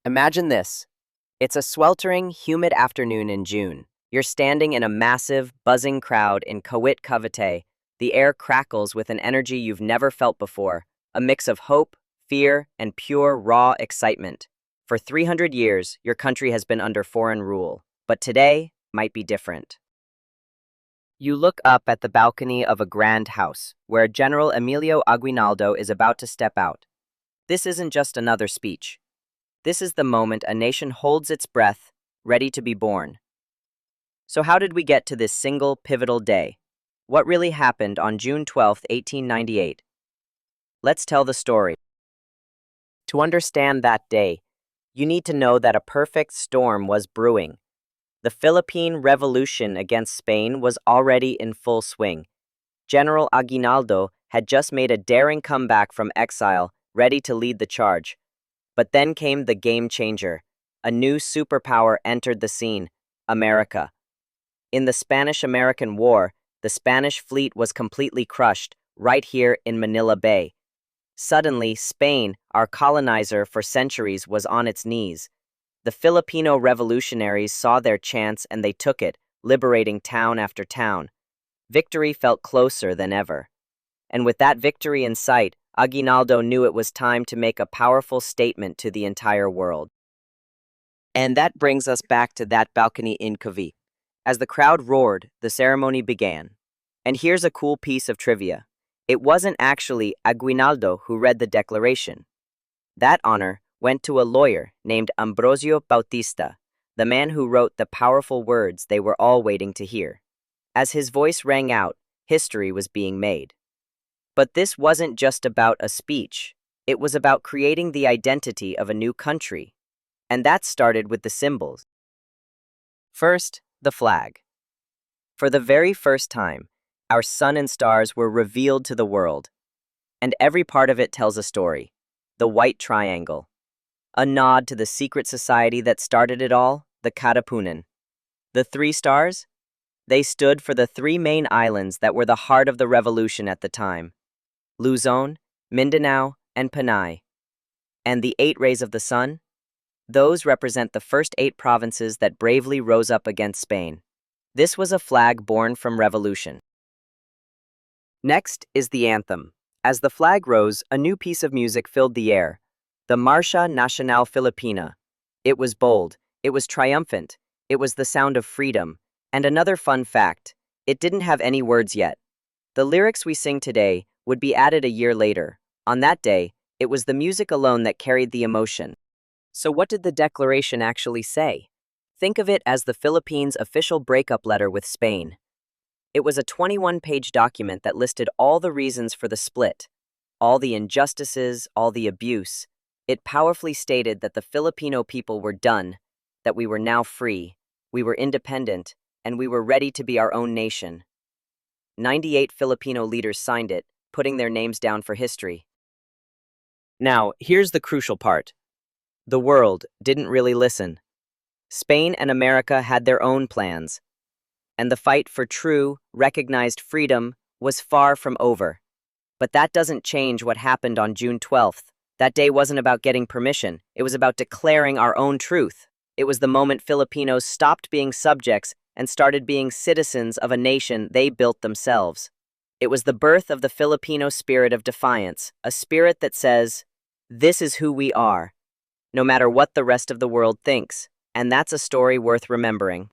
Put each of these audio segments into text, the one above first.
Imagine this. It's a sweltering, humid afternoon in June. You're standing in a massive, buzzing crowd in Kawit, Cavite. The air crackles with an energy you've never felt before, a mix of hope, fear, and pure, raw excitement. For 300 years, your country has been under foreign rule, but today might be different. You look up at the balcony of a grand house, where General Emilio Aguinaldo is about to step out. This isn't just another speech. This is the moment a nation holds its breath, ready to be born. So how did we get to this single pivotal day? What really happened on June 12, 1898? Let's tell the story. To understand that day, you need to know that a perfect storm was brewing. The Philippine Revolution against Spain was already in full swing. General Aguinaldo had just made a daring comeback from exile, ready to lead the charge. But then came the game changer. A new superpower entered the scene, America. In the Spanish-American War, the Spanish fleet was completely crushed, right here in Manila Bay. Suddenly, Spain, our colonizer for centuries, was on its knees. The Filipino revolutionaries saw their chance and they took it, liberating town after town. Victory felt closer than ever. And with that victory in sight, Aguinaldo knew it was time to make a powerful statement to the entire world. And that brings us back to that balcony in Cavite. As the crowd roared, the ceremony began. And here's a cool piece of trivia. It wasn't actually Aguinaldo who read the declaration. That honor went to a lawyer named Ambrosio Bautista, the man who wrote the powerful words they were all waiting to hear. As his voice rang out, history was being made. But this wasn't just about a speech. It was about creating the identity of a new country. And that started with the symbols. First, the flag. For the very first time, our sun and stars were revealed to the world. And every part of it tells a story. The white triangle. A nod to the secret society that started it all, the Katipunan. The 3 stars? They stood for the 3 main islands that were the heart of the revolution at the time. Luzon, Mindanao, and Panay. And the 8 rays of the sun? Those represent the first 8 provinces that bravely rose up against Spain. This was a flag born from revolution. Next is the anthem. As the flag rose, a new piece of music filled the air. The Marcha Nacional Filipina. It was bold. It was triumphant. It was the sound of freedom. And another fun fact, it didn't have any words yet. The lyrics we sing today would be added a year later. On that day, it was the music alone that carried the emotion. So what did the declaration actually say? Think of it as the Philippines' official breakup letter with Spain. It was a 21-page document that listed all the reasons for the split, all the injustices, all the abuse. It powerfully stated that the Filipino people were done, that we were now free, we were independent, and we were ready to be our own nation. 98 Filipino leaders signed it, putting their names down for history. Now, here's the crucial part. The world didn't really listen. Spain and America had their own plans. And the fight for true, recognized freedom was far from over. But that doesn't change what happened on June 12th. That day wasn't about getting permission. It was about declaring our own truth. It was the moment Filipinos stopped being subjects and started being citizens of a nation they built themselves. It was the birth of the Filipino spirit of defiance, a spirit that says, "This is who we are," no matter what the rest of the world thinks. And that's a story worth remembering.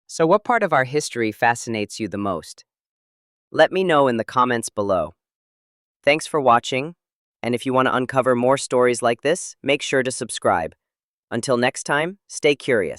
So what part of our history fascinates you the most? Let me know in the comments below. Thanks for watching, and if you want to uncover more stories like this, make sure to subscribe. Until next time, stay curious.